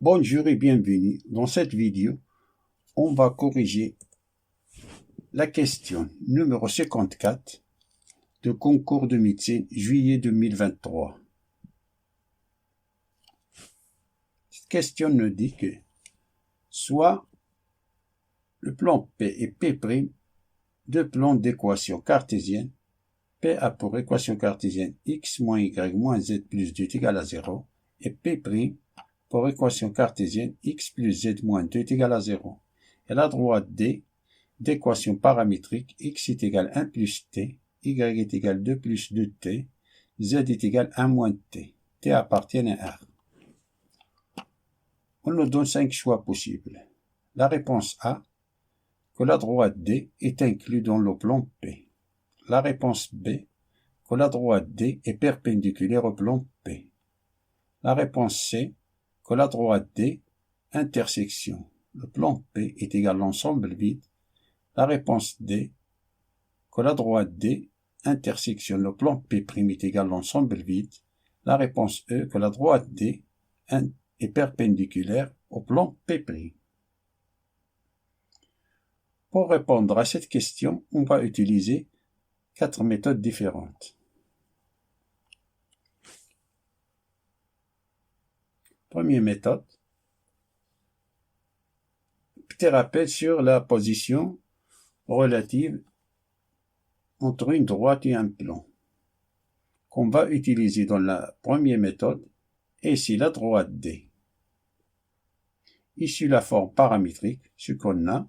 Bonjour et bienvenue. Dans cette vidéo, on va corriger la question numéro 54 de concours de médecine juillet 2023. Cette question nous dit que soit le plan P et P', deux plans d'équation cartésienne, P a pour équation cartésienne x moins y moins z plus 2 est égal à 0, et P' pour équation cartésienne x plus z moins 2 est égal à 0. Et la droite D d'équation paramétrique x est égal à 1 plus t, y est égal à 2 plus 2t, z est égal à 1 moins t. T appartient à R. On nous donne 5 choix possibles. La réponse A, que la droite D est inclue dans le plan P. La réponse B, que la droite D est perpendiculaire au plan P. La réponse C, que la droite D, intersection, le plan P est égal à l'ensemble vide. La réponse D, que la droite D, intersection, le plan P' est égal à l'ensemble vide. La réponse E, que la droite D est perpendiculaire au plan P'. Pour répondre à cette question, on va utiliser 4 méthodes différentes. Première méthode, petit rappel sur la position relative entre une droite et un plan, qu'on va utiliser dans la première méthode, et ici la droite D. Ici la forme paramétrique, ce qu'on a,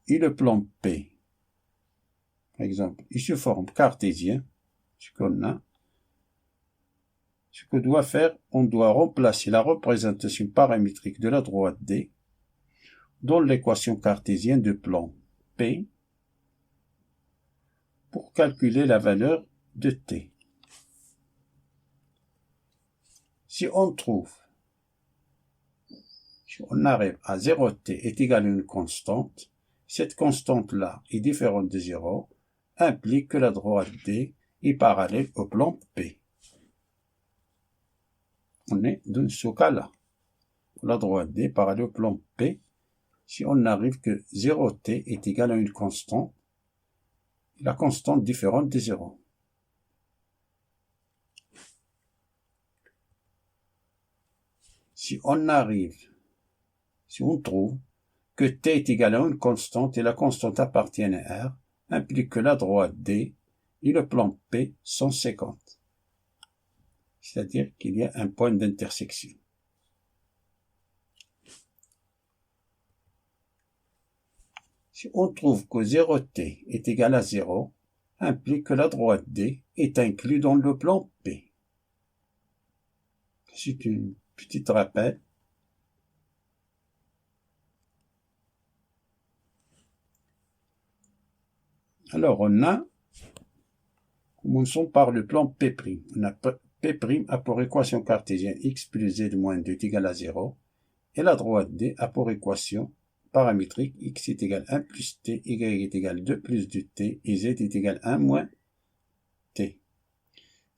et le plan P. Par exemple, ici forme cartésien, ce qu'on a. Ce que doit faire, on doit remplacer la représentation paramétrique de la droite D dans l'équation cartésienne de plan P pour calculer la valeur de t. Si on arrive à 0t est égal à une constante, cette constante-là est différente de 0, implique que la droite D est parallèle au plan P. On est dans ce cas-là. La droite D est parallèle au plan P. Si on arrive que 0t est égal à une constante, la constante différente de 0. Si on trouve que t est égal à une constante et la constante appartient à R, implique que la droite D et le plan P sont 50. C'est-à-dire qu'il y a un point d'intersection. Si on trouve que 0t est égal à 0, implique que la droite D est inclue dans le plan P. C'est une petite rappel. Alors commençons par le plan P'. On a P' a pour équation cartésienne x plus z moins 2 est égal à 0. Et la droite D a pour équation paramétrique x est égal à 1 plus t, y est égal à 2 plus 2t, et z est égal à 1 moins t.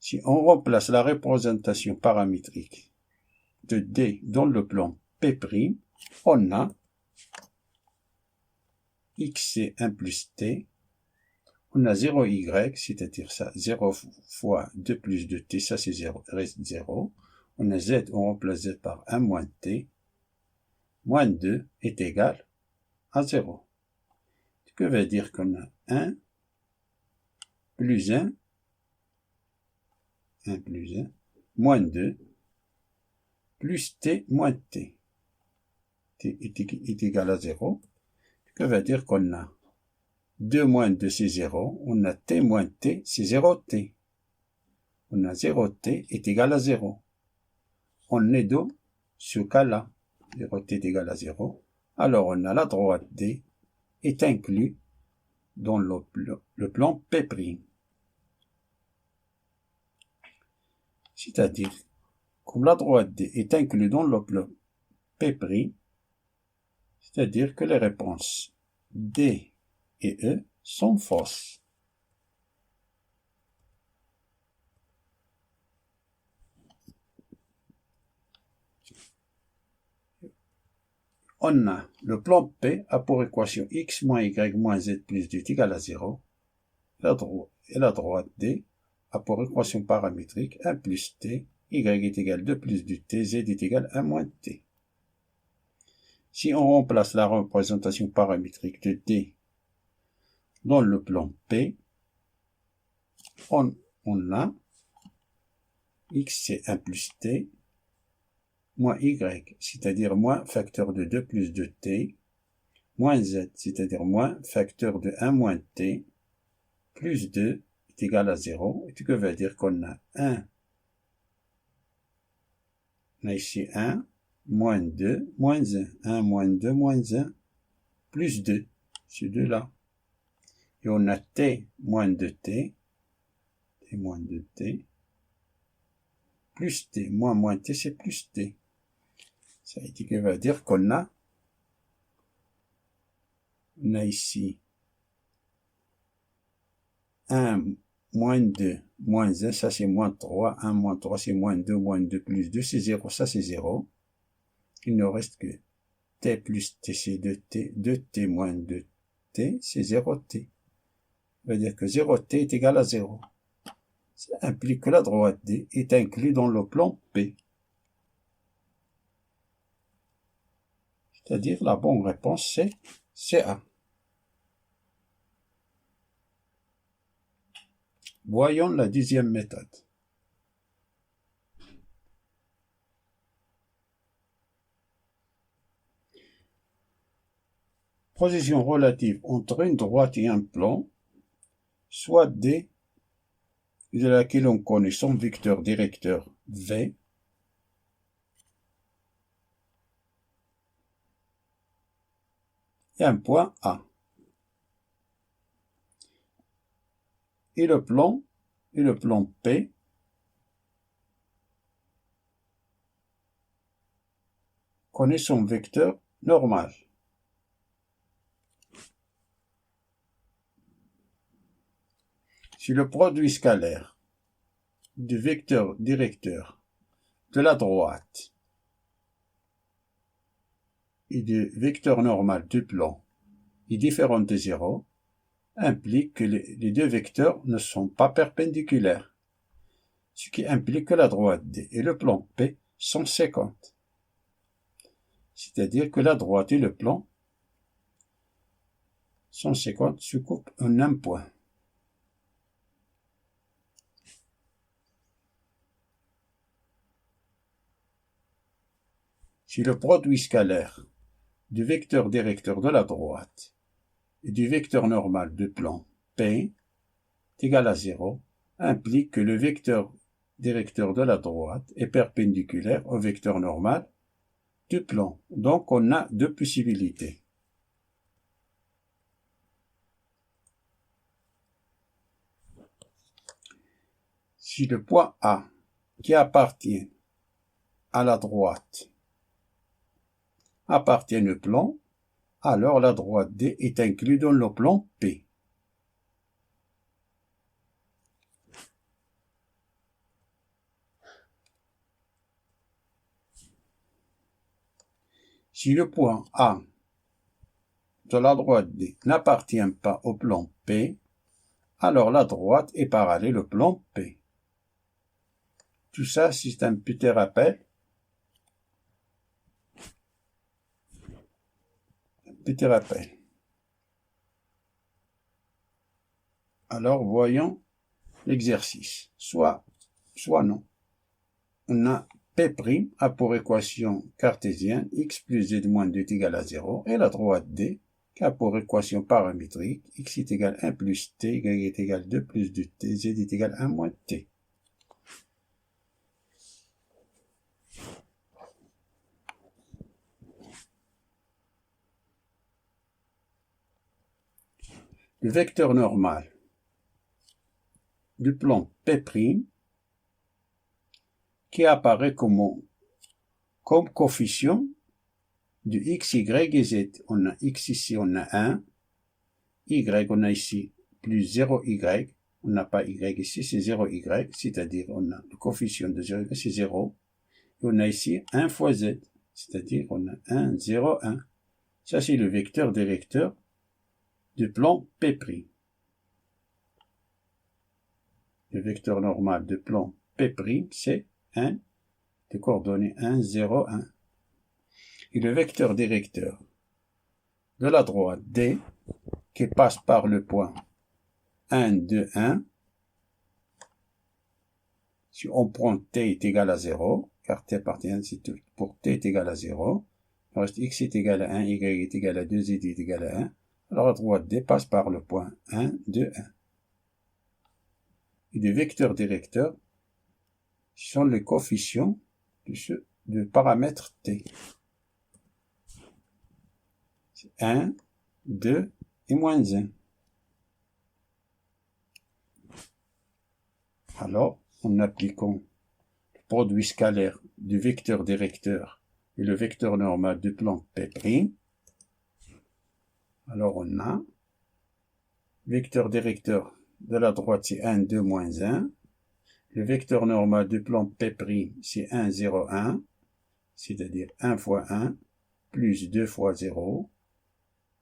Si on remplace la représentation paramétrique de D dans le plan P', on a x c'est 1 plus t, on a 0y, c'est-à-dire ça, 0 fois 2 plus 2t, ça c'est 0, reste 0. On a z, on remplace z par 1 moins t, moins 2 est égal à 0. Ce que veut dire qu'on a 1 plus 1, 1 plus 1, moins 2, plus t moins t. T est égal à 0. Ce que veut dire qu'on a 2 moins 2, c'est 0. On a t moins t, c'est 0t. On a 0t est égal à 0. On est dans ce cas-là. 0t est égal à 0. Alors, on a la droite D est inclus dans le plan P'. C'est-à-dire, comme la droite D est inclue dans le plan P', c'est-à-dire que les réponses D et E sont fausses. on a le plan P a pour équation x moins y moins z plus 2 est égal à 0. Et la droite D a pour équation paramétrique 1 plus t, y est égal à 2 plus du t, z est égal à 1 moins t. Si on remplace la représentation paramétrique de D dans le plan P, on a x c'est 1 plus t, moins y, c'est-à-dire moins facteur de 2 plus de t, moins z, c'est-à-dire moins facteur de 1 moins t, plus 2 est égal à 0, et ce que veut dire qu'on a 1, on a ici 1, moins 2, moins 1, 1 moins 2, moins 1, plus 2, ces deux-là. Et on a t moins 2t, t moins 2t, plus t, moins t, c'est plus t. Ça veut dire qu'on a ici 1, moins 2, moins 1, ça c'est moins 3, 1 moins 3 c'est moins 2 plus 2 c'est 0, ça c'est 0. Il ne reste que t plus t c'est 2t, 2t moins 2t c'est 0t. Ça veut dire que 0t est égal à 0. Ça implique que la droite D est inclue dans le plan P. C'est-à-dire la bonne réponse c'est CA. Voyons la deuxième méthode. Position relative entre une droite et un plan, soit D, de laquelle on connaît son vecteur directeur V, et un point A. Et le plan P connaît son vecteur normal. Si le produit scalaire du vecteur directeur de la droite et du vecteur normal du plan est différent de 0, implique que les deux vecteurs ne sont pas perpendiculaires, ce qui implique que la droite D et le plan P sont séquentes. C'est-à-dire que la droite et le plan sont séquentes se coupent en un point. Si le produit scalaire du vecteur directeur de la droite et du vecteur normal du plan P est égal à 0, implique que le vecteur directeur de la droite est perpendiculaire au vecteur normal du plan. Donc on a deux possibilités. Si le point A qui appartient à la droite appartient au plan, alors la droite D est inclue dans le plan P. Si le point A de la droite D n'appartient pas au plan P, alors la droite est parallèle au plan P. Tout ça, c'est un petit rappel. Alors, voyons l'exercice. Soit non. On a P' a pour équation cartésienne x plus z moins 2 est égal à 0, et la droite D qui a pour équation paramétrique x est égal à 1 plus t, y est égal à 2 plus de t, z est égal à 1 moins t. Le vecteur normal du plan P' qui apparaît comme coefficient de x, y et z. On a x ici, on a 1, y, on a ici plus 0y, on n'a pas y ici, c'est 0y, c'est-à-dire on a le coefficient de 0y, c'est 0, et on a ici 1 fois z, c'est-à-dire on a 1, 0, 1. Ça, c'est le vecteur directeur du plan P'. Le vecteur normal du plan P', c'est 1, de coordonnées 1, 0, 1. Et le vecteur directeur de la droite D, qui passe par le point 1, 2, 1, si on prend t est égal à 0, car t appartient à 1, c'est tout. Pour t est égal à 0, il reste x est égal à 1, y est égal à 2, z est égal à 1. Alors la droite D passe par le point 1, 2, 1. Et les vecteurs directeurs sont les coefficients de paramètre t. 1, 2 et moins 1. Alors, en appliquant le produit scalaire du vecteur directeur et le vecteur normal du plan P', alors on a vecteur directeur de la droite c'est 1, 2, moins 1. Le vecteur normal du plan P', c'est 1, 0, 1, c'est-à-dire 1 fois 1, plus 2 fois 0,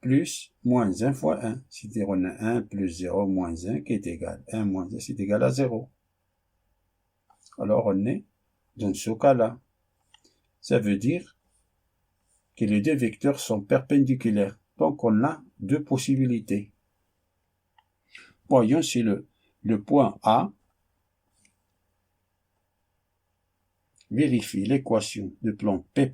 plus moins 1 fois 1, c'est-à-dire on a 1 plus 0 moins 1 qui est égal. 1 moins 1, c'est égal à 0. Alors on est dans ce cas-là. Ça veut dire que les deux vecteurs sont perpendiculaires. Donc on a deux possibilités. Voyons si le point A vérifie l'équation du plan P'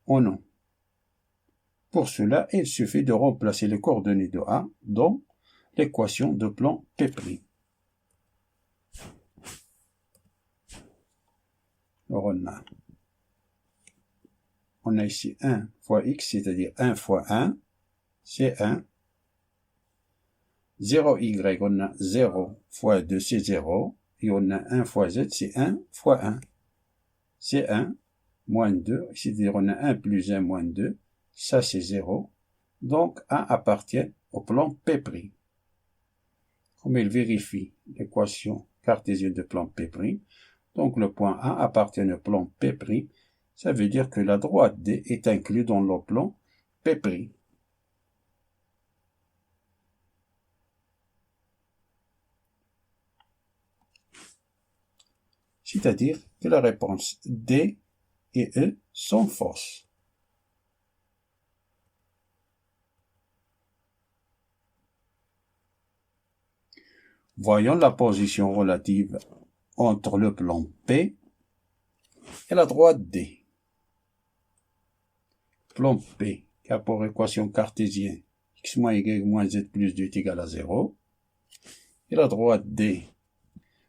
ou non. Pour cela, il suffit de remplacer les coordonnées de A dans l'équation de plan P'. Alors on a ici 1 fois x, c'est-à-dire 1 fois 1, c'est 1. 0y, on a 0 fois 2, c'est 0. Et on a 1 fois z, c'est 1 fois 1. C'est 1, moins 2, c'est-à-dire on a 1 plus 1 moins 2. Ça, c'est 0. Donc, A appartient au plan P'. Comme il vérifie l'équation cartésienne de plan P', donc le point A appartient au plan P', ça veut dire que la droite D est inclue dans le plan P'. C'est-à-dire que la réponse D et E sont fausses. Voyons la position relative entre le plan P et la droite D. Plan P qui a pour équation cartésienne x moins y moins z plus 2 est égal à 0. Et la droite D.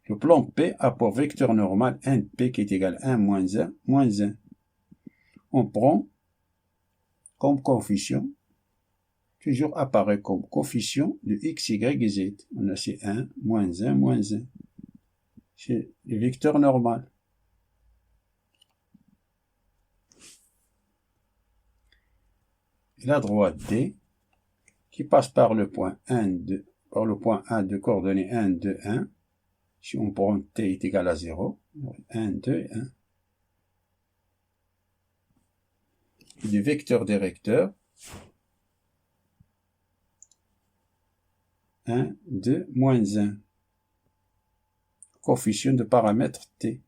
Le plan P a pour vecteur normal NP qui est égal à 1 moins 1 moins 1. On prend comme coefficient, toujours apparaît comme coefficient de x, y et z. On a c'est 1, moins 1, moins 1. C'est le vecteur normal. Et la droite D, qui passe par le point 1, 2, par le point A de coordonnées 1, 2, 1, si on prend t est égal à 0, 1, 2, 1. Et du vecteur directeur, 1, 2, moins 1. Coefficient de paramètre t.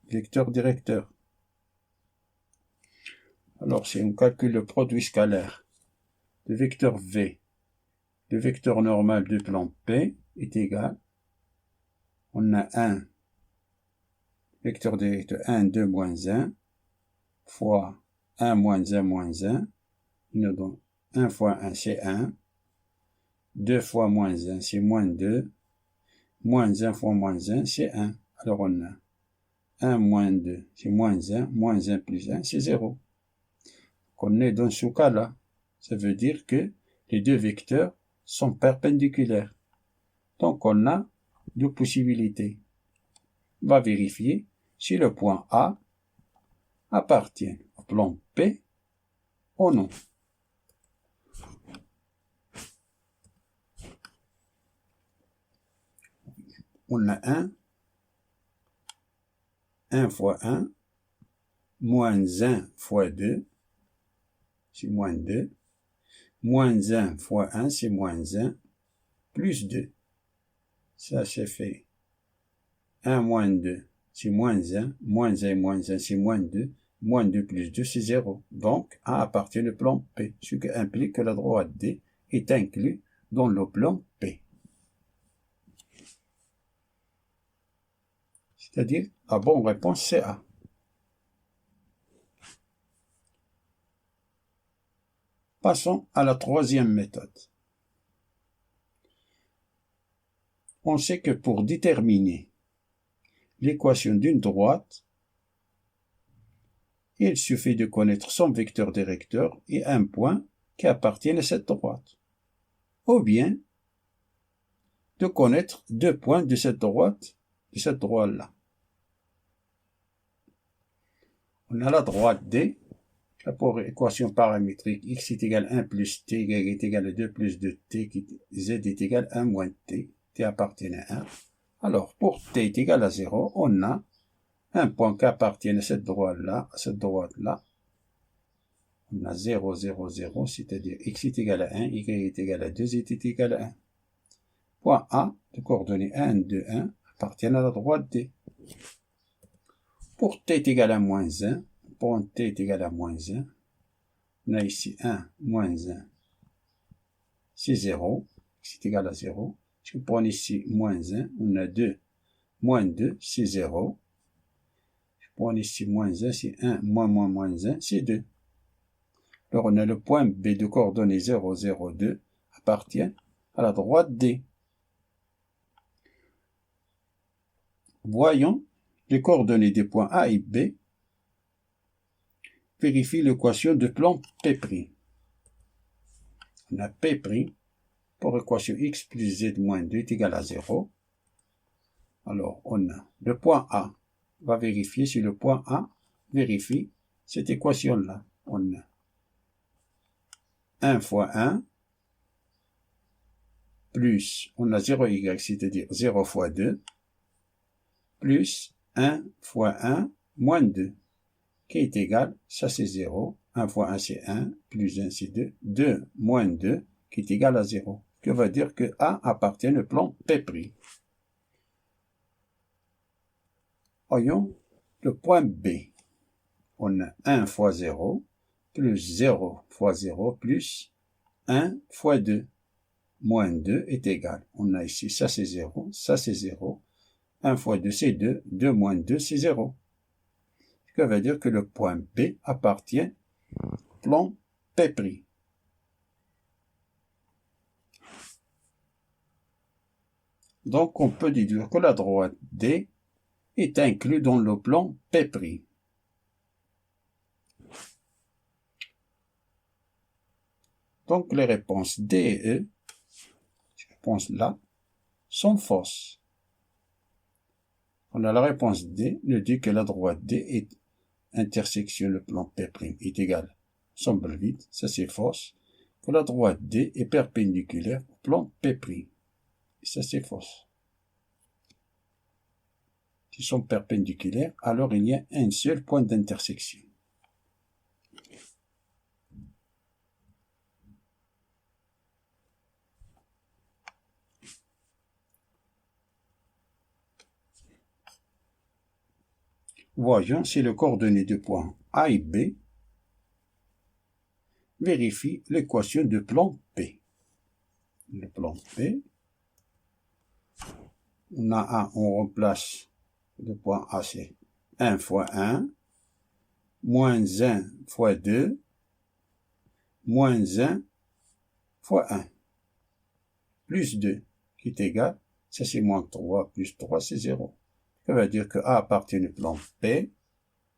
Vecteur directeur. Alors, si on calcule le produit scalaire de vecteur V, le vecteur normal du plan P est égal, on a 1, vecteur directeur 1, 2, moins 1, fois 1, moins 1, moins 1, il nous donne 1 fois 1, c'est 1, 2 fois moins 1, c'est moins 2, moins 1 fois moins 1, c'est 1. Alors on a 1 moins 2, c'est moins 1 plus 1, c'est 0. On est dans ce cas-là. Ça veut dire que les deux vecteurs sont perpendiculaires. Donc on a deux possibilités. On va vérifier si le point A appartient au plan P ou non. On a 1 fois 1, moins 1 fois 2, c'est moins 2. Moins 1 fois 1, c'est moins 1, plus 2. Ça, c'est fait. 1 moins 2, c'est moins 1. Moins 1 moins 1, c'est moins 2. Moins 2 plus 2, c'est 0. Donc, A appartient au plan P, ce qui implique que la droite D est inclue dans le plan P. C'est-à-dire, la bonne réponse, c'est A. Passons à la troisième méthode. On sait que pour déterminer l'équation d'une droite, il suffit de connaître son vecteur directeur et un point qui appartient à cette droite. Ou bien, de connaître deux points de cette droite-là. On a la droite D, pour équation paramétrique, x est égal à 1 plus t est égal à 2 plus 2t, z est égal à 1 moins t, t appartient à 1. Alors, pour t est égal à 0, on a un point qui appartient à cette droite-là, on a 0, 0, 0, c'est-à-dire x est égal à 1, y est égal à 2, z est égal à 1. Point A, de coordonnées 1, 2, 1, appartient à la droite D. Pour t est égal à moins 1, point t est égal à moins 1, on a ici 1, moins 1, c'est 0, c'est égal à 0. Si on prend ici moins 1, on a 2, moins 2, c'est 0. Si on prend ici moins 1, c'est 1, moins 1, c'est 2. Alors on a le point B de coordonnées 0, 0, 2, appartient à la droite D. Voyons les coordonnées des points A et B. Vérifie l'équation de plan P'. On a P' pour l'équation x plus z moins 2 est égal à 0. Alors, on a le point A. On va vérifier si le point A vérifie cette équation-là. On a 1 fois 1 plus, on a 0y, c'est-à-dire 0 fois 2, plus 1 fois 1 moins 2, qui est égal, ça c'est 0, 1 fois 1 c'est 1, plus 1 c'est 2, 2 moins 2, qui est égal à 0. Ce qui veut dire que A appartient au plan P'. Voyons le point B. On a 1 fois 0, plus 0 fois 0, plus 1 fois 2, moins 2 est égal. On a ici, ça c'est 0, ça c'est 0. 1 fois 2 c'est 2, 2 moins 2 c'est 0. Ce qui veut dire que le point B appartient au plan P'. Donc on peut déduire que la droite D est inclue dans le plan P'. Donc les réponses D et E, ces réponses-là, sont fausses. On a la réponse D, nous dit que la droite D est intersection le plan P' est égal, semble vide, ça c'est fausse, que la droite D est perpendiculaire au plan P', ça c'est fausse. S'ils sont perpendiculaires, alors il y a un seul point d'intersection. Voyons si le coordonnée de points A et B vérifie l'équation de plan P. Le plan P, on a 1, on remplace le point A, c'est 1 fois 1, moins 1 fois 2, moins 1 fois 1, plus 2, qui est égal, ça c'est moins 3, plus 3, c'est 0. Ça veut dire que A appartient au plan P.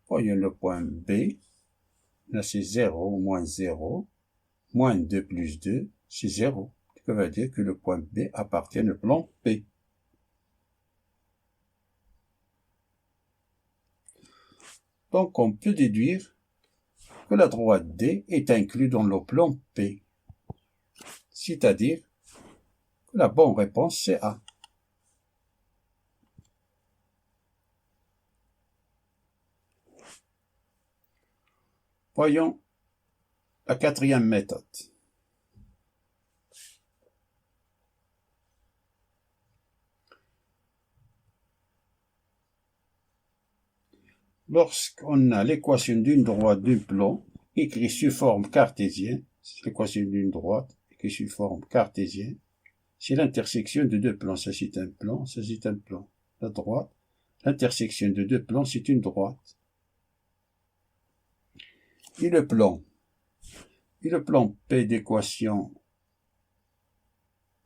Voyons le point B. Là, c'est 0 moins 0. Moins 2 plus 2, c'est 0. Ça veut dire que le point B appartient au plan P. Donc, on peut déduire que la droite D est inclue dans le plan P. C'est-à-dire que la bonne réponse, c'est A. Voyons la quatrième méthode. Lorsqu'on a l'équation d'une droite d'un plan écrite sous forme cartésienne, c'est l'équation d'une droite écrite sous forme cartésienne, c'est l'intersection de deux plans. Ça c'est un plan, ça c'est un plan. La droite, l'intersection de deux plans, c'est une droite. Et le plan P d'équation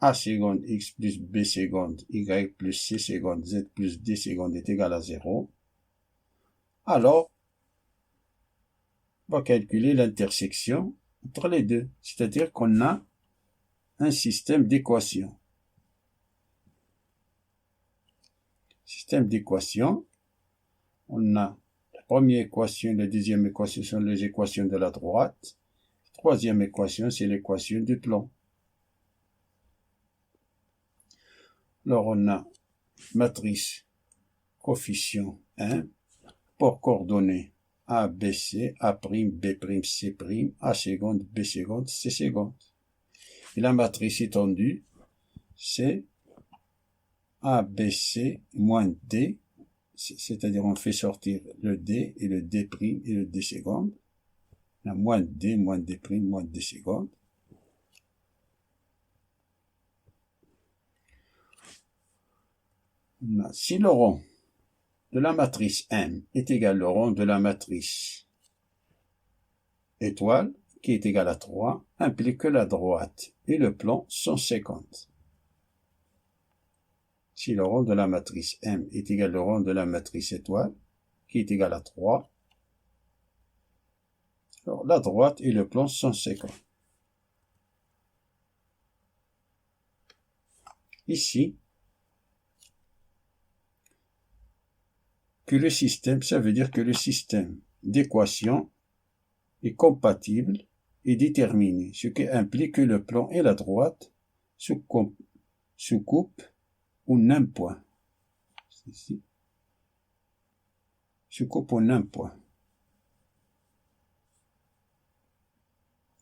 A seconde x plus B seconde y plus C seconde z plus D seconde est égal à 0. Alors, on va calculer l'intersection entre les deux. C'est-à-dire qu'on a un système d'équations. Système d'équations, on a la première équation et la deuxième équation sont les équations de la droite. La troisième équation, c'est l'équation du plan. Alors, on a matrice coefficient 1 pour coordonnées A, B, C, A', B', C', A seconde, B seconde, C seconde. Et la matrice étendue, c'est A, B, C moins D, c'est-à-dire on fait sortir le D et le D' et le D seconde. On a moins D, moins D', moins D seconde. Si le rond de la matrice M est égal au rond de la matrice étoile, qui est égal à 3, implique que la droite et le plan sont 50. Si le rond de la matrice M est égal au rond de la matrice étoile, qui est égal à 3, alors la droite et le plan sont 50. Ici, que le système, ça veut dire que le système d'équations est compatible et déterminé, ce qui implique que le plan et la droite se coupent en un point. Ici. Se coupent en un point.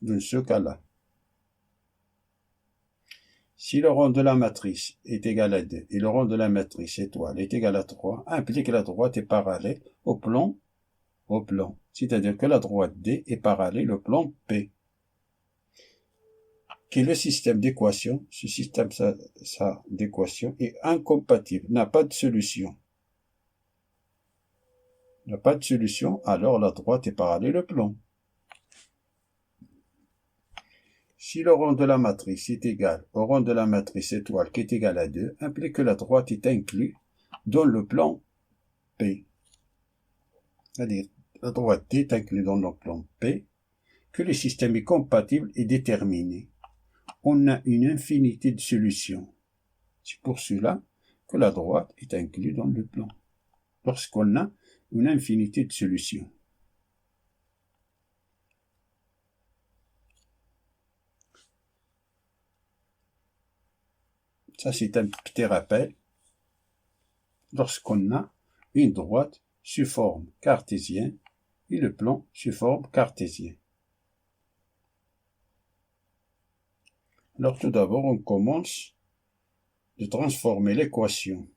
Dans ce cas-là, si le rond de la matrice est égal à 2 et le rond de la matrice étoile est égal à 3, implique que la droite est parallèle au plan, c'est-à-dire que la droite D est parallèle au plan P. Que le système d'équation, ce système d'équation est incompatible, n'a pas de solution. N'a pas de solution, alors la droite est parallèle au plan. Si le rond de la matrice est égal au rond de la matrice étoile qui est égal à 2, implique que la droite est inclue dans le plan P. C'est-à-dire, la droite D est inclue dans le plan P, que le système est compatible et déterminé. On a une infinité de solutions. C'est pour cela que la droite est inclue dans le plan. Lorsqu'on a une infinité de solutions. Ça, c'est un petit rappel. Lorsqu'on a une droite sous forme cartésienne et le plan sous forme cartésienne. Alors, tout d'abord, on commence de transformer l'équation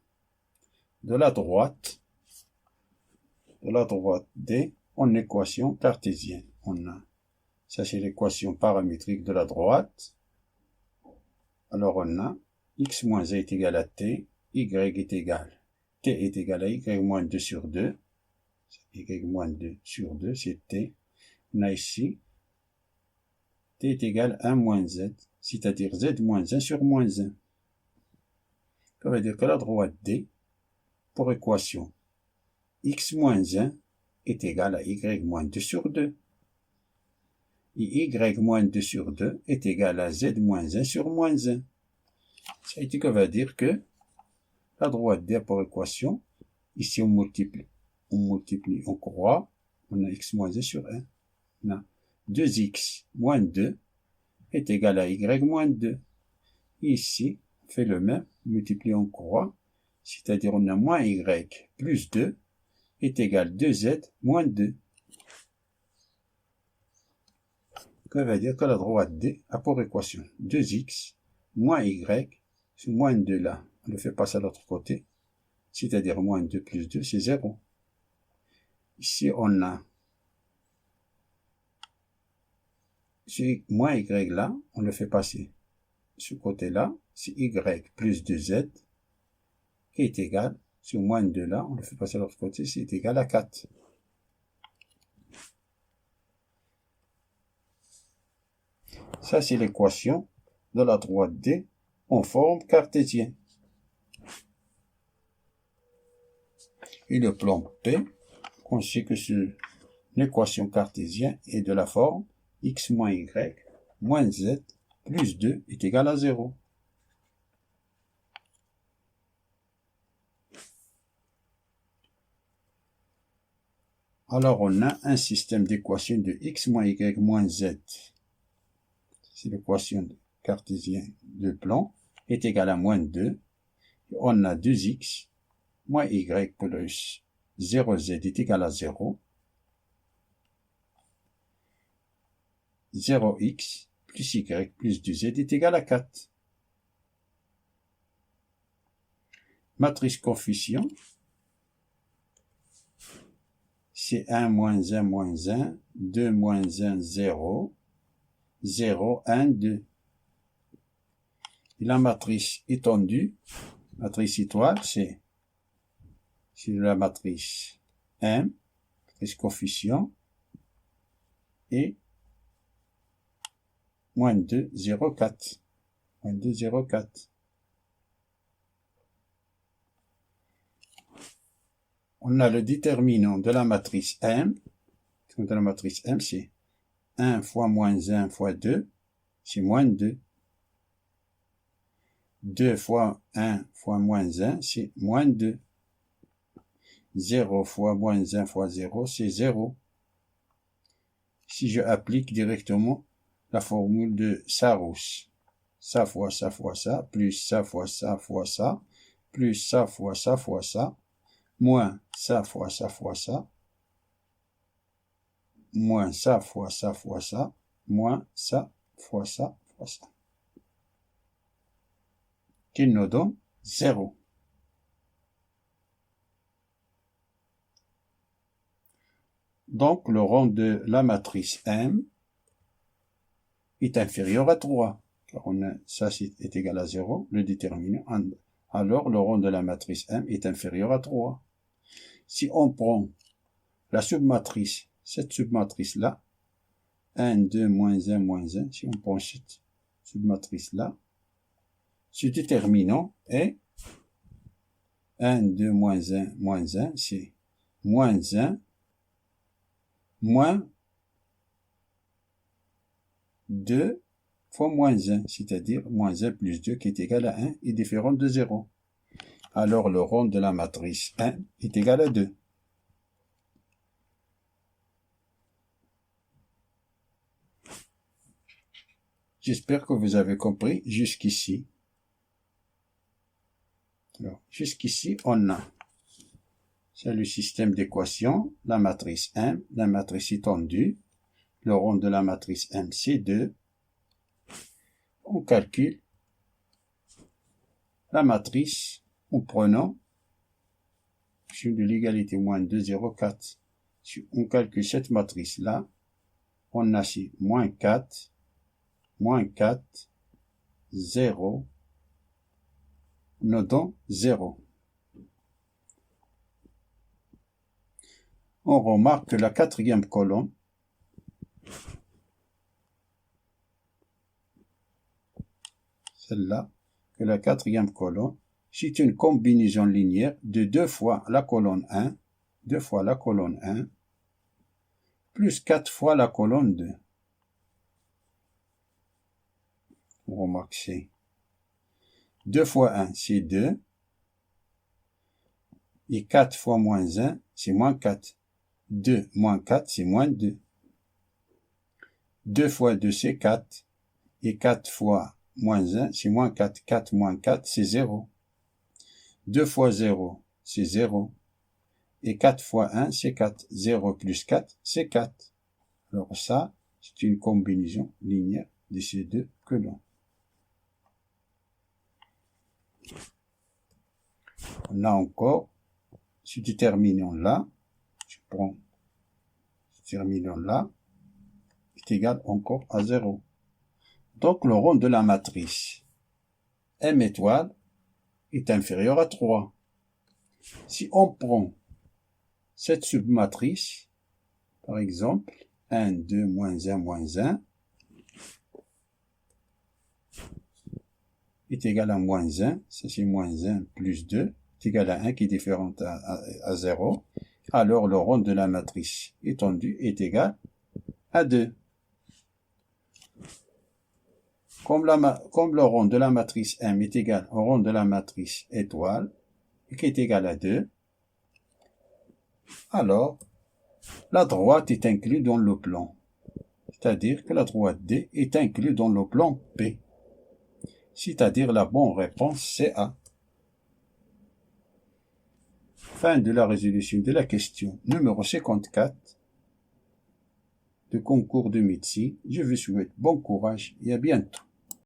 de la droite D en équation cartésienne. On a, ça c'est l'équation paramétrique de la droite. Alors, on a x moins a est égal à t, y est égal, t est égal à y moins 2 sur 2, y moins 2 sur 2, c'est t. On a ici, t est égal à 1 moins z, c'est-à-dire z moins 1 sur moins 1. Ça veut dire que la droite D, pour équation x moins 1 est égal à y moins 2 sur 2. Et y moins 2 sur 2 est égal à z moins 1 sur moins 1. Ça veut dire que la droite D pour équation, ici on multiplie, on croit, on a x moins 1 sur 1. On a 2x moins 2 est égal à y moins 2. Et ici, on fait le même, multiplie on croit, c'est-à-dire on a moins y plus 2 est égal à 2z moins 2. Que veut dire que la droite D a pour équation 2x moins y, ce moins 2 là, on le fait passer à l'autre côté, c'est-à-dire moins 2 plus 2, c'est 0. Ici, on a ce moins y là, on le fait passer ce côté-là, c'est y plus 2z, qui est égal, sur moins 2 là, on le fait passer à l'autre côté, c'est égal à 4. Ça, c'est l'équation de la droite D en forme cartésienne. Et le plan P, on sait que l'équation cartésienne est de la forme x moins y moins z plus 2 est égal à 0. Alors, on a un système d'équations de x moins y moins z. C'est l'équation cartésienne de plan est égal à moins 2. On a 2x moins y plus 0z est égal à 0. 0x plus y plus 2z est égal à 4. Matrice coefficient, c'est 1 moins 1 moins 1, 2 moins 1, 0, 0, 1, 2. Et la matrice étendue, matrice étoile, c'est la matrice M, matrice coefficient, et moins 2, 0, 4. Moins 2, 0, 4. On a le déterminant de la matrice M. De la matrice M, c'est 1 fois moins 1 fois 2, c'est moins 2. 2 fois 1 fois moins 1, c'est moins 2. 0 fois moins 1 fois 0, c'est 0. Si je applique directement la formule de Sarous, ça fois ça fois ça, plus ça fois ça fois ça, plus ça fois ça fois ça, moins ça fois ça fois ça, moins ça fois ça fois ça, moins ça fois ça fois ça, qui nous donne 0. Donc, le rang de la matrice M est inférieur à 3. Car ça est égal à 0, le déterminant. Alors, le rang de la matrice M est inférieur à 3. Si on prend la submatrice, cette submatrice-là, 1, 2, moins 1, moins 1, si on prend cette submatrice-là, ce déterminant est 1, 2, moins 1, c'est moins 1, moins 2 fois moins 1, c'est-à-dire moins 1 plus 2 qui est égal à 1 est différent de 0. Alors le rang de la matrice 1 est égal à 2. J'espère que vous avez compris jusqu'ici. Alors, jusqu'ici, on a, c'est le système d'équations, la matrice M, la matrice étendue, le rang de la matrice M, c'est 2. On calcule la matrice en prenant sur de l'égalité moins 2, 0, 4. Si on calcule cette matrice-là, on a ici moins 4, 0, nous donne 0. On remarque que la quatrième colonne, celle-là, que la quatrième colonne, c'est une combinaison linéaire de 2 fois la colonne 1, 2 fois la colonne 1, plus 4 fois la colonne 2. On remarque c'est 2 fois 1, c'est 2, et 4 fois moins 1, c'est moins 4. 2 moins 4, c'est moins 2. 2 fois 2, c'est 4, et 4 fois moins 1, c'est moins 4. 4 moins 4, c'est 0. 2 fois 0, c'est 0. Et 4 fois 1, c'est 4. 0 plus 4, c'est 4. Alors ça, C'est une combinaison linéaire de ces deux colonnes. On a encore ce déterminant là, je prends ce déterminant là, est égal encore à 0. Donc le rond de la matrice M étoile est inférieur à 3. Si on prend cette submatrice, par exemple, 1, 2, moins 1, moins 1, est égal à moins 1, ça c'est moins 1 plus 2, est égal à 1 qui est différent à 0, alors le rond de la matrice étendue est égal à 2. Comme le rond de la matrice M est égal au rond de la matrice étoile, qui est égal à 2, alors la droite est inclue dans le plan. C'est-à-dire que la droite D est inclue dans le plan P. C'est-à-dire la bonne réponse c'est A. Fin de la résolution de la question numéro 54 de concours de médecine. Je vous souhaite bon courage et à bientôt.